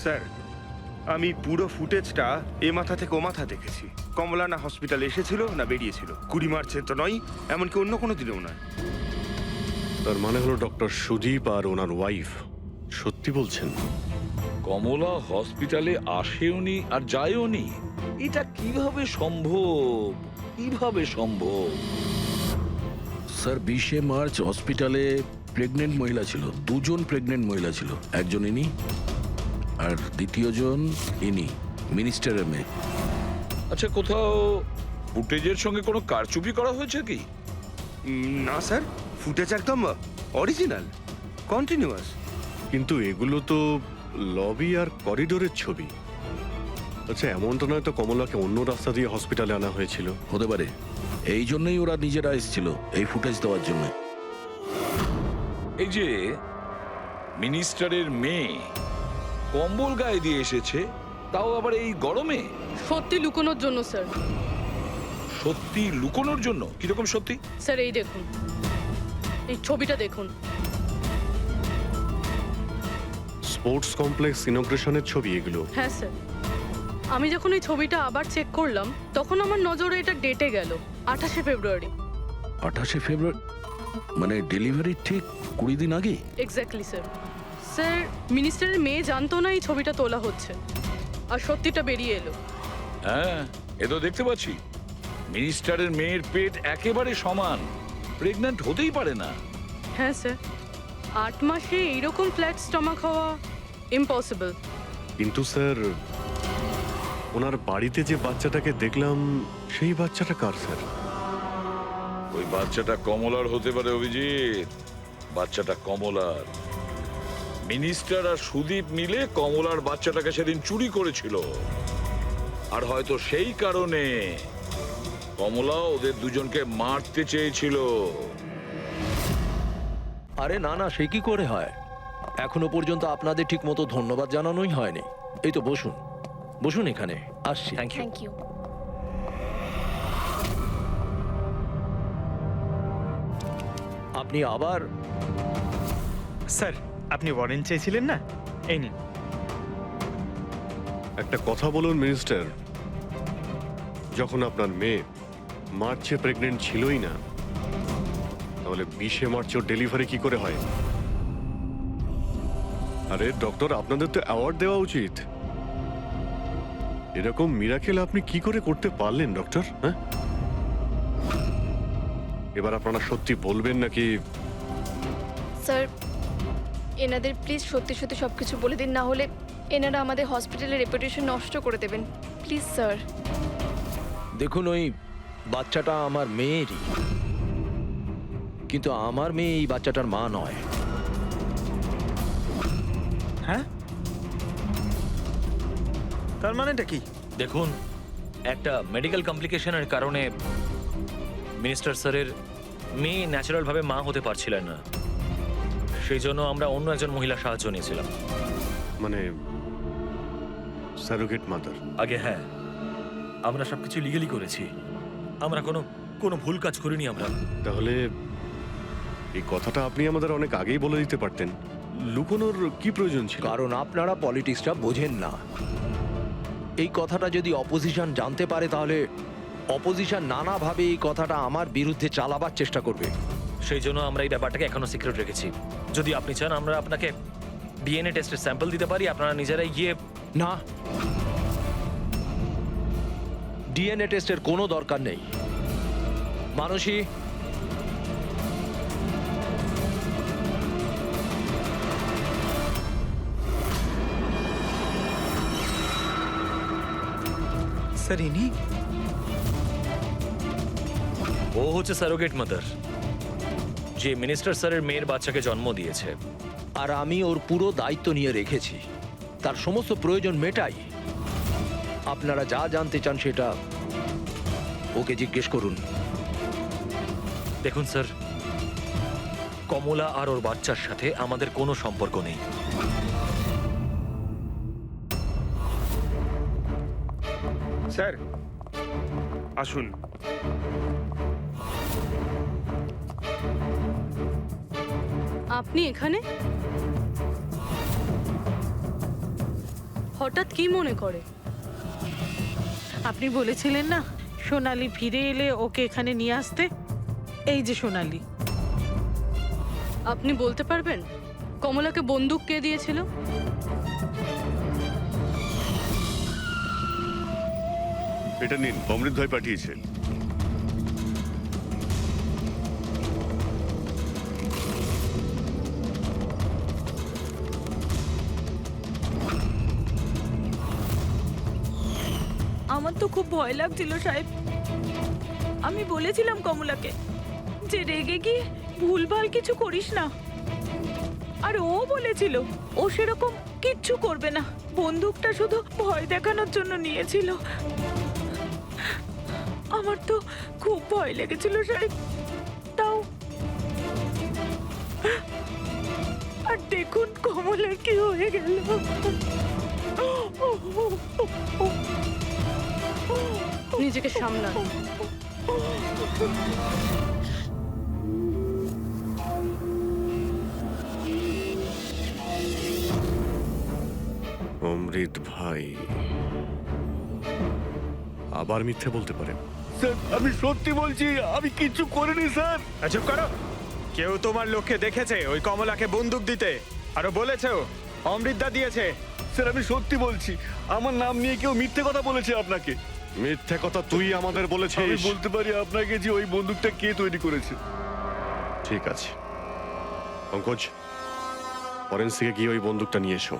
স্যার, আমি পুরো ফুটেজটা এ মাথা থেকে ও মাথা দেখেছি। কমলা না হসপিটালে এসেছিল না বেরিয়েছিল। 20 মার্চে তো নয়, এমনকি অন্য কোনো দিনেও নয়। তার মানে হলো ডক্টর সুদীপ আর ওনার ওয়াইফ সত্যি বলছেন? কমলা হসপিটালে আসেওনি আর যায়ওনি, এটা কিভাবে সম্ভব? কিভাবে সম্ভব? স্যার, 20শে মার্চ হসপিটালে প্রেগনেন্ট মহিলা ছিল, 2 জন প্রেগনেন্ট মহিলা ছিল। একজন ইনি আর দ্বিতীয়জন ইনি, মিনিস্টারের মেয়ে। আচ্ছা, কোথাও ফুটেজের সঙ্গে কোনো কারচুপি করা হয়েছে কি? না স্যার, ফুটেজ একদম অরিজিনাল, কন্টিনিউয়াস। কিন্তু এগুলো তো লবি আর করিডোরের ছবি। আচ্ছা, এমনটা নয় তো কমলাকে অন্য রাস্তা দিয়ে হসপিটালে আনা হয়েছিল? হতে পারে, এই জন্যই ওরা নিজেরা এসেছিল এই ফুটেজ দেওয়ার জন্য। এই যে মিনিস্টারের মেয়ে কম্বল গায়ে দিয়ে এসেছে, তাও আবার এই গরমে। সত্যি লুকোনোর জন্য স্যার। সত্যি লুকোনোর জন্য? কিরকম সত্যি? স্যার, এই দেখুন, এই ছবিটা দেখুন। স্পোর্টস কমপ্লেক্স ইনগ্রেশনের ছবি এগুলো? হ্যাঁ স্যার, আমি যখন এই ছবিটা আবার চেক করলাম তখন আমার নজরে এটা ডেটে গেল 28শে ফেব্রুয়ারি। 28শে ফেব্রুয়ারি মানে ডেলিভারির ঠিক 20 দিন আগে? Exactly sir. স্যার, মিনিস্টারের মেয়ে জানতো না এই ছবিটা তোলা হচ্ছে, আর সত্যিটা বেরিয়ে এলো। হ্যাঁ, এ তো দেখতে পাচ্ছি মিনিস্টারের মেয়ের পেট একেবারে সমান, প্রেগন্যান্ট হতেই পারে না। হ্যাঁ স্যার, 8 মাসে এইরকম ফ্ল্যাট স্টমাক হওয়া ইম্পসিবল। কিন্তু স্যার, ওনার বাড়িতে যে বাচ্চাটাকে দেখলাম সেই বাচ্চাটা কার স্যার? ওই বাচ্চাটা কমলার হতে পারে অভিজিৎ, বাচ্চাটা কমলার। মিনিস্টার আর সুদীপ মিলে কমলার বাচ্চাটাকে সেদিন চুরি করেছিল, আর হয়তো সেই কারণে কমলা ওদের দুজনকে মারতে চেয়েছিল। আরে না না, সে কি করে হয়? এখনো পর্যন্ত আপনাদের ঠিক মতো ধন্যবাদ জানানোই হয়নি। এই তো বসুন, বসুন এখানে, আসছি। Thank you. Thank you. আপনি আবার স্যার, আপনি ওয়ারেন্ট চেয়েছিলেন না, এই নিন। একটা কথা বলুন মিনিস্টার, যখন আপনার মেয়ে মার্চে প্রেগনেন্ট ছিলই না, তাহলে 20শে মার্চ ওর ডেলিভারি কি করে হয়? আরে ডক্টর, আপনাদের তো অ্যাওয়ার্ড দেওয়া উচিত। এরকম মিরাকেল আপনি কি করে করতে পারলেন ডক্টর? হ্যাঁ, এবার আপনারা সত্যি বলবেন নাকি? স্যার, এনাদের প্লিজ সত্যি সত্যি সব কিছু বলে দিন, না হলে এনারা আমাদের হসপিটালের রেপুটেশন নষ্ট করে দেবেন। Please sir. দেখুন, ওই বাচ্চাটা আমার মেয়েরই, কিন্তু আমার মেয়ে এই বাচ্চাটার মা নয়। হ্যাঁ, তার মানেটা কি? দেখুন, একটা মেডিকেল কমপ্লিকেশনের কারণে মিনিস্টার স্যারের মেয়ে ন্যাচারালভাবে মা হতে পারছিলেন না, সেই জন্য আমরা অন্য একজন মহিলার সাহায্য নিয়েছিলাম। মানে সারোগেট মাদার? আগে হ্যাঁ, আমরা সবকিছু লিগালি করেছি, আমরা কোনো কোনো ভুল কাজ করিনি আমরা। তাহলে এই কথাটা আপনি আমাদের অনেক আগেই বলে দিতে পারতেন, লুকোনোর কি প্রয়োজন ছিল? কারণ আপনারা পলিটিক্সটা বোঝেন না। এই কথাটা যদি অপোজিশন জানতে পারে, তাহলে অপোজিশন নানাভাবে এই কথাটা আমার বিরুদ্ধে চালাবার চেষ্টা করবে। সেই জন্য আমরা এই ব্যাপারটাকে এখনো সিক্রেট রেখেছি। যদি আপনি চান, আমরা আপনাকে ডিএনএ টেস্টের স্যাম্পল দিতে পারি, আপনারা নিজেরাই গিয়ে। না, ডিএনএ টেস্টের কোনো দরকার নেই। মানসী, স্যার, ইনি? ও হচ্ছে সারোগেট মাদার, যে মিনিস্টার স্যারের মেয়ের বাচ্চাকে জন্ম দিয়েছে। আর আমি ওর পুরো দায়িত্ব নিয়ে রেখেছি, তার সমস্ত প্রয়োজন মেটাই। আপনারা যা জানতে চান সেটা ওকে জিজ্ঞেস করুন। দেখুন স্যার, কমলা আর ওর বাচ্চার সাথে আমাদের কোনো সম্পর্ক নেই। স্যার, আসুন। আপনি এখানে হঠাৎ কি মনে করে? আপনি বলেছিলেন না সোনালি ফিরে এলে ওকে এখানে নিয়ে আসতে। এই যে সোনালি। আপনি বলতে পারবেন কমলাকে বন্দুক কে দিয়েছিল? এটা নিন, অমৃত ভাই পাঠিয়েছেন। আমার তো খুব ভয় লাগছিল সাহেব। আমি বলেছিলাম কমলাকে যে রেগে গিয়ে ভুলভাল কিছু করিস না, আর ও বলেছিল ও সেরকম কিচ্ছু করবে না, বন্দুকটা শুধু ভয় দেখানোর জন্য নিয়েছিল। আমার তো খুব ভয় লেগেছিল সাহেব। তাও আর দেখুন কমলার কি হয়ে গেল। নিজেকে সামলান। অমৃত ভাই আবার মিথ্যে বলতে পারে? স্যার আমি সত্যি বলছি, আমি কিচ্ছু করিনি স্যার। চুপ করো। কেউ তোমার লোককে দেখেছে ওই কমলাকে বন্দুক দিতে? আরো বলেছেও অমৃতদা দিয়েছে। স্যার আমি সত্যি বলছি, আমার নাম নিয়ে কেউ মিথ্যে কথা বলেছে আপনাকে। মিথ্যে কথা তুই আমাদের আমি বলেছিস। বলতে পারি আপনাকে যে ওই বন্দুকটা কে তৈরি করেছে। ঠিক আছে পঙ্কজ, ফরেন্সিকে গিয়ে ওই বন্দুকটা নিয়ে এসো।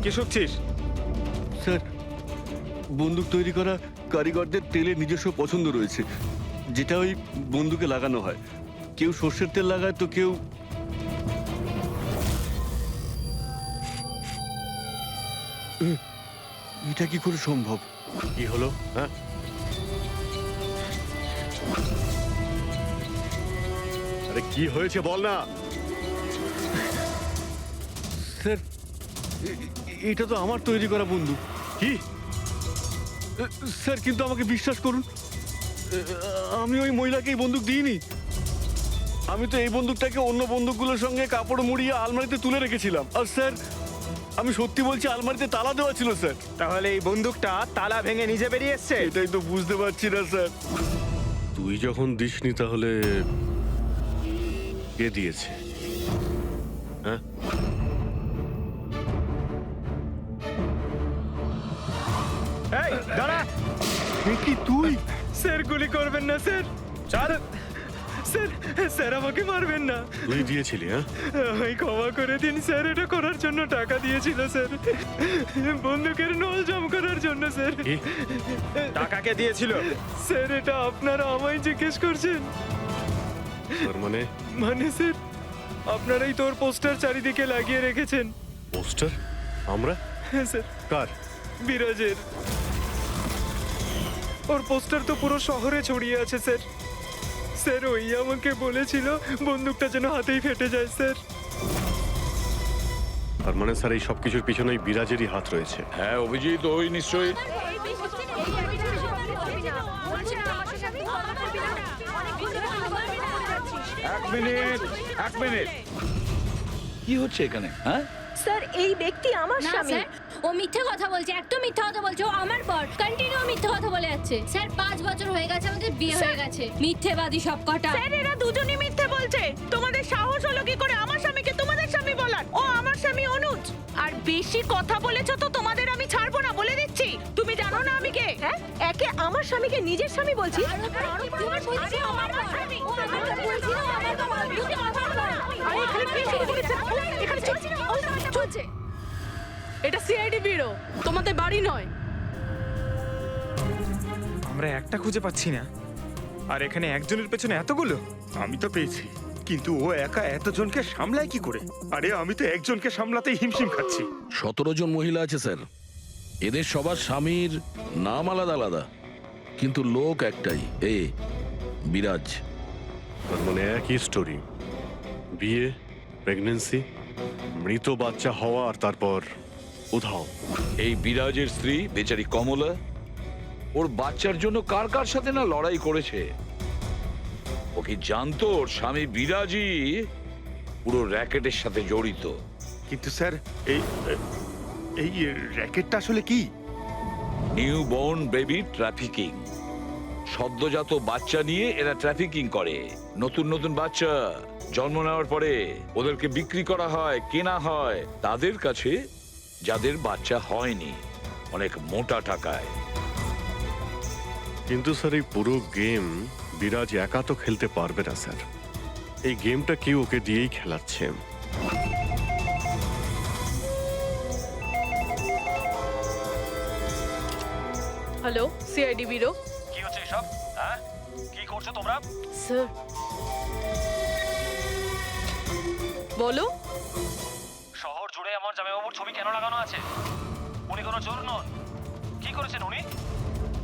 কি শুনছিস? স্যার বন্দুক তৈরি করা কারিগরদের তেলের নিজস্ব পছন্দ রয়েছে, যেটা ওই বন্দুকে লাগানো হয়। কেউ সর্ষের তেল লাগায় তো কেউ এটা কি করে সম্ভব? কি হলো? হ্যাঁ, আরে কি হয়েছে বল না। স্যার এটা তো আমার তৈরি করা বন্দুক। কি? স্যার কিন্তু আমাকে বিশ্বাস করুন, আমি ওই মহিলাকে এই বন্দুক দিইনি। আমি তো এই বন্দুকটাকে অন্য বন্দুকগুলোর সঙ্গে কাপড় মুড়িয়ে আলমারিতে তুলে রেখেছিলাম। আর স্যার আমি সত্যি বলছি, আলমারিতে তালা দেওয়া ছিল স্যার। তাহলে এই বন্দুকটা তালা ভেঙে নিজে বেরিয়ে এসছে? এটাই তো বুঝতে পারছি না স্যার। তুই যখন দিসনি তাহলে কে দিয়েছে? হ্যাঁ, এই দাঁড়া। এ কি তুই? স্যার গুলি করবেন না স্যার। স্যার স্যার স্যার আমাকে মারবেন না। তুই দিয়েছিলি? হ্যাঁ, আমায় ক্ষমা করে দিন স্যার, এটা করার জন্য টাকা দিয়েছিল স্যার, বন্দুকের নল জম করার জন্য স্যার। কি? টাকাকে দিয়েছিল স্যার? এটা আপনারা আমায় জিজ্ঞেস করছেন? তার মানে মানে স্যার আপনারাই তোর পোস্টার চারিদিকে লাগিয়ে রেখেছেন। পোস্টার? আমরা? হ্যাঁ স্যার, কার? বিরাজের। ওর পোস্টার তো পুরো শহরে ছড়িয়ে আছে স্যার। স্যার ওই আমাকে বলেছিল বন্দুকটা যেন হাতেই ফেটে যায় স্যার। তার মানে স্যার এই সব কিছুর পিছনেই বিরাজেরই হাত রয়েছে। হ্যাঁ অভিজিৎ, ওই নিশ্চয়ই। এক মিনিট কি হচ্ছে এখানে? হ্যাঁ, স্যার এই ব্যক্তি আমার না স্বামী। স্যার, ও মিথ্যে কথা বলছে, একদম মিথ্যে কথা বলছে। ও আমার পর কন্টিনিউ মিথ্যে কথা বলে যাচ্ছে। স্যার 5 বছর হয়ে গেছে আমাদের বিয়ে হয়ে গেছে। মিথ্যেবাদী সব কটা। স্যার এরা দুজনই মিথ্যে বলছে। তোমাদের সাহস হলো কি করে আমার স্বামীকে তোমাদের স্বামী বলার? ও আমার স্বামী অনুজ। আর বেশি কথা বলেছো তো তোমাদের আমি ছাড়বো না, বলে দিচ্ছি। তুমি জানো না আমি কে? হ্যাঁ, একে আমার স্বামীকে নিজের স্বামী বলছি। এটা সিআইডি ব্যুরো, তোমাদের বাড়ি নয়। আমরা একটা খুঁজে পাচ্ছি না, আর এখানে একজনের পেছনে এতগুলো। আমি তো পেয়েছি, কিন্তু ও একা এতজনকে সামলায় কি করে? আরে আমি তো একজনকে সামলাতেই হিমশিম খাচ্ছি। 17 জন মহিলা আছে স্যার। এদের সবার স্বামীর নাম আলাদা আলাদা, কিন্তু লোক একটাই, বিরাজ। তার মানে একই স্টোরি, বিয়ে, প্রেগন্যান্সি, মৃত বাচ্চা হওয়া, আর তারপর উধাও। এই বিরাজের স্ত্রী বেচারি কমলা ওর বাচ্চার জন্য কার কার সাথে না লড়াই করেছে। ও কি জানতো ওর স্বামী বিরাজই পুরো র্যাকেটের সাথে জড়িত? কিন্তু স্যার এই এই র্যাকেটটা আসলে কি? New born baby trafficking. সদ্যজাত বাচ্চা নিয়ে এরা ট্রাফিকিং করে। নতুন নতুন বাচ্চা জন্ম নেওয়ার পরে ওদেরকে বিক্রি করা হয়, কেনা হয় তাদের কাছে যাদের বাচ্চা হয়নি, অনেক মোটা টাকায়। কিন্তু স্যার এই পুরো গেম বিরাজ একা তো খেলতে পারবে না স্যার। এই গেমটা কেউ ওকে দিয়েই খেলাচ্ছে। Hello, CID bureau. কি হচ্ছে এসব? হ্যাঁ, কি করছো তোমরা? স্যার বলো। শহর জুড়ে আমার জামাইবাবুর ছবি কেন লাগানো আছে? উনি কোনো চোর নন। কি করেছেন উনি?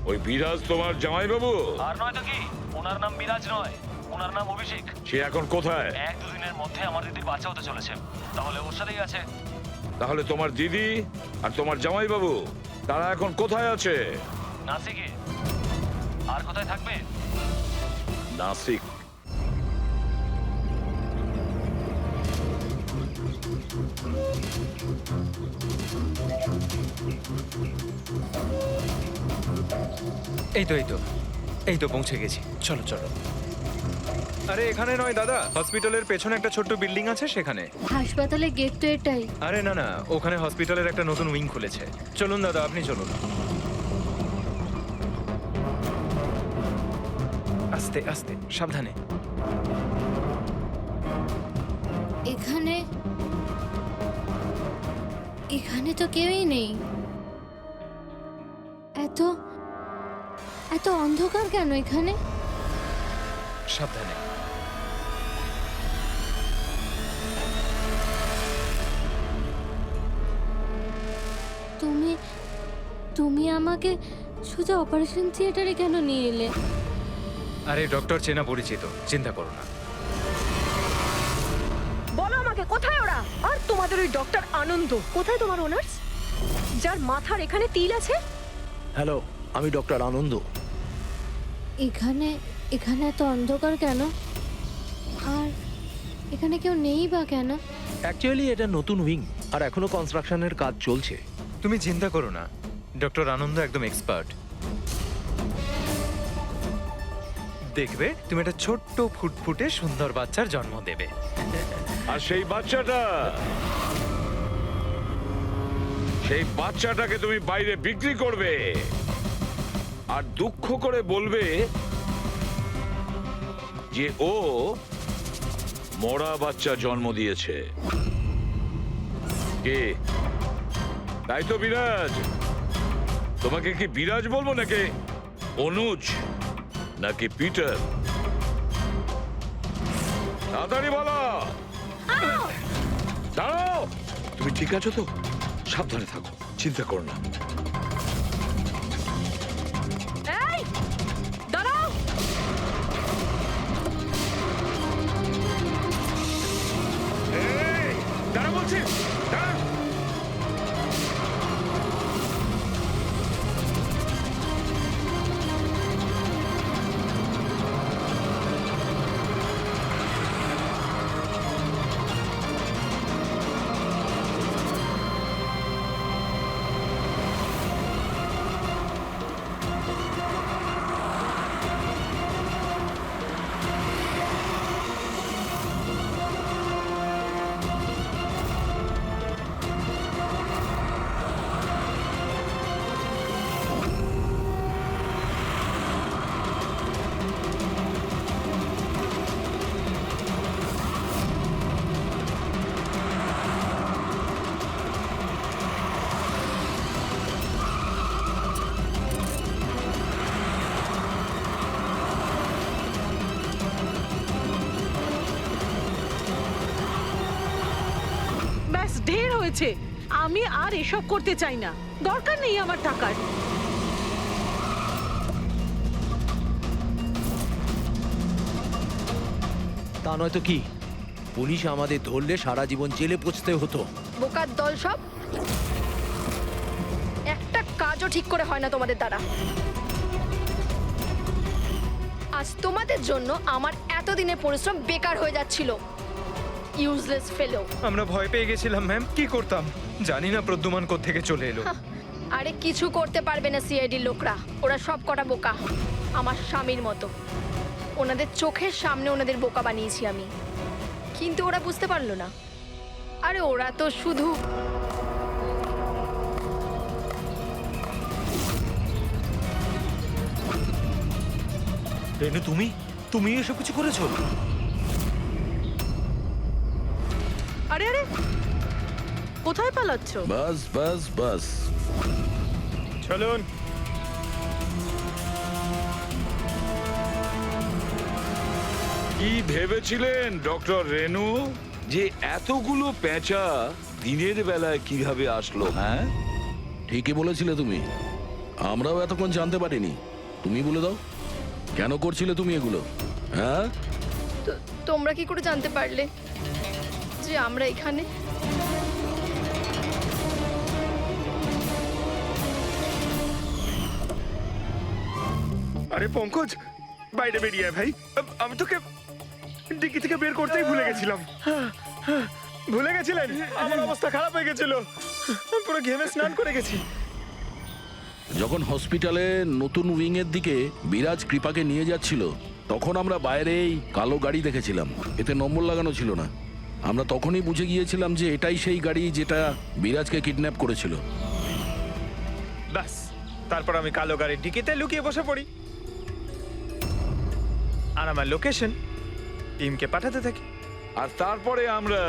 ওই বিরাজ তোমার জামাইবাবু? আর নয় তো কি, ওনার নাম বিরাজ নয়, ওনার নাম অভিষেক। সে এখন কোথায়? 1-2 দিনের মধ্যে আমার দিদির বাচ্চা হতে চলেছে, তাহলে ওর সাথেই আছে। তাহলে তোমার দিদি আর তোমার জামাইবাবু তারা এখন কোথায় আছে? নাসিকে। আর কোথায় থাকবে? নাসিক। এই তো এই তো পৌঁছে গেছি, চলো চলো। আরে এখানে নয় দাদা, হসপিটালের পেছনে একটা ছোট্ট বিল্ডিং আছে সেখানে। হাসপাতালের গেট তো এটাই। আরে না না, ওখানে হসপিটালের একটা নতুন উইং খুলেছে। চলুন দাদা, আপনি চলুন। আস্তে আস্তে, সাবধানে। এখানে এখানে তো কেউই নেই। এত এত অন্ধকার কেন এখানে? সাবধানে। তুমি তুমি আমাকে শুধু অপারেশন থিয়েটারে কেন নিয়ে এলে? আরে ডক্টর চেনা পরিচিত, চিন্তা করো না। বলো আমাকে কোথায় ওরা? আর তোমাদের ওই ডক্টর আনন্দ কোথায়? তোমার ওনার্স যার মাথার এখানে তিল আছে? হ্যালো, আমি ডক্টর আনন্দ। এখানে এখানে এত অন্ধকার কেন? আর এখানে কেউ নেই বা কেন? অ্যাকচুয়ালি এটা নতুন উইং আর এখনো কনস্ট্রাকশনের কাজ চলছে। তুমি চিন্তা করো না, ডক্টর আনন্দ একদম এক্সপার্ট। দেখবে তুমি একটা ছোট্ট ফুটফুটে সুন্দর বাচ্চার জন্ম দেবে। আর সেই বাচ্চাটাকে তুমি বাইরে বিক্রি করবে আর দুঃখ করে বলবে যে ও মরা বাচ্চা জন্ম দিয়েছে। কে? তাই তো বিরাজ। তোমাকে কি বিরাজ বলবো নাকি অনুজ নাকি পিটার? তাড়াতাড়ি বলো। দাঁড়াও, তুমি ঠিক আছো তো? সাবধানে থাকো, চিন্তা করো না। এই দাঁড়াও। দাঁড়া বলছি, দাঁড়া। ব্যাস ঢের হয়েছে। আমি আর এসব করতে চাই না, দরকার নেই আমার টাকার। তা নয়তো কি, পুলিশ আমাদের ধরলে সারা জীবন জেলে পচতে হতো। বোকার দল সব। একটা কাজও ঠিক করে হয় না তোমাদের দ্বারা। আজ তোমাদের জন্য আমার এতদিনের পরিশ্রম বেকার হয়ে যাচ্ছিল। ইউজলেস ফেলো। আমরা ভয় পেয়ে গেছিলাম ম্যাম, কি করতাম জানি না প্রদ্যুমান কোত্থেকে চলে এলো। আরে কিছু করতে পারবে না সিআইডির লোকরা, ওরা সব কটা বোকা, আমার স্বামীর মতো। ওনাদের চোখের সামনে ওনাদের বোকা বানিয়েছি আমি, কিন্তু ওরা বুঝতে পারলো না। আরে ওরা তো শুধু রেনু, তুমি এসব কিছু করেছো? আরে আরে, কোথায় পালাচ্ছ? বাস বাস বাস। চলুন। কি ভেবেছিলেন ডক্টর রেনু যে এতগুলো পেঁচা দিনের বেলায় কিভাবে আসলো? হ্যাঁ, ঠিকই বলেছিলে তুমি, আমরাও এতক্ষণ জানতে পারিনি। তুমি বলে দাও, কেন করছিলে তুমি এগুলো? হ্যাঁ, তোমরা কি করে জানতে পারলে যে আমরা এখানে? আরে পঙ্কজ, বাইরে বেরিয়ে আয় ভাই। আমি তোকে ডিকি থেকে বের করতেই ভুলে গেছিলাম। ভুলে গেছিলেন? আমার অবস্থা খারাপ হয়ে গেছিল, আমি পুরো ঘেমে স্নান করে গেছি। যখন হসপিটালে নতুন উইং এর দিকে বিরাজ কৃপাকে নিয়ে যাচ্ছিল, তখন আমরা বাইরেই কালো গাড়ি দেখেছিলাম, এতে নম্বর লাগানো ছিল না। আমরা তখনই বুঝে গিয়েছিলাম যে এটাই সেই গাড়ি যেটা বিরাজকে কিডন্যাপ করেছিল। ব্যাস, তারপর আমি কালো গাড়ির ডিকিতে লুকিয়ে বসে পড়ি আর আমার লোকেশন টিমকে পাঠাতে থাকি। আর তারপরে আমরা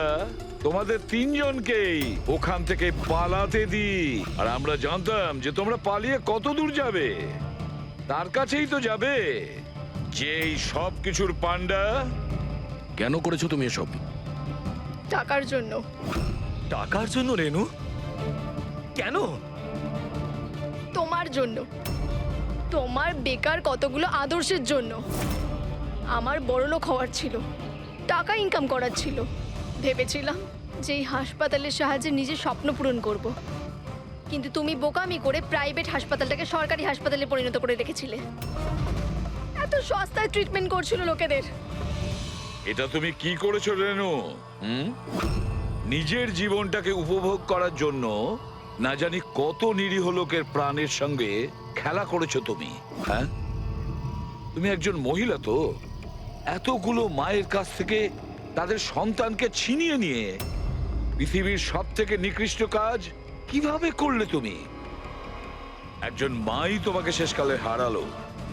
তোমাদের তিনজনকেই ওখান থেকে পালাতে দিই। আর আমরা জানতাম যে তোমরা পালিয়ে কত দূর যাবে, তার কাছেই তো যাবে যেই সব কিছুর পান্ডা। কেন করেছো তুমি এসব? টাকার জন্য। টাকার জন্য রেনু? কেন? তোমার জন্য, তোমার বেকার কতগুলো আদর্শের জন্য। আমার বড়লোক হওয়ার ছিল, টাকা ইনকাম করার ছিল। ভেবেছিলাম যে এই হাসপাতালের সাহায্যে নিজের স্বপ্ন পূরণ করব। কিন্তু তুমি বোকামি করে প্রাইভেট হাসপাতালটাকে সরকারি হাসপাতালে পরিণত করে রেখেছিলে। এত সস্তায় ট্রিটমেন্ট করছিল লোকেদের। এটা তুমি কি করেছো রেনু? নিজের জীবনটাকে উপভোগ করার জন্য না জানি কত নিরীহ লোকের প্রাণের সঙ্গে খেলা করেছো তুমি। হ্যাঁ, তুমি একজন মহিলা তো, এতগুলো মায়ের কাছ থেকে তাদের সন্তানকে ছিনিয়ে নিয়ে পৃথিবীর সব থেকে নিকৃষ্ট কাজ কিভাবে করলে তুমি? একজন মাই তোমাকে শেষকালে হারালো।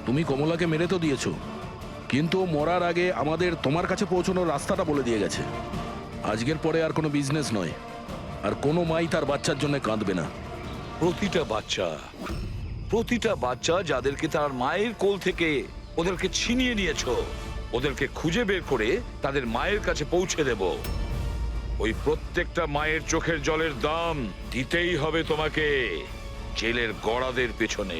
তুমি কমলাকে মেরে তো দিয়েছো, কিন্তু মরার আগে আমাদের তোমার কাছে পৌঁছানোর রাস্তাটা বলে দিয়ে গেছে। আজকের পরে আর কোনো বিজনেস নয়, আর কোনো মাই তার বাচ্চার জন্য কাঁদবে না। প্রতিটা বাচ্চা যাদেরকে তার মায়ের কোল থেকে ওদেরকে ছিনিয়ে নিয়েছো, ওদেরকে খুঁজে বের করে তাদের মায়ের কাছে পৌঁছে দেব। ওই প্রত্যেকটা মায়ের চোখের জলের দাম দিতেই হবে তোমাকে জেলের গড়াদের পেছনে।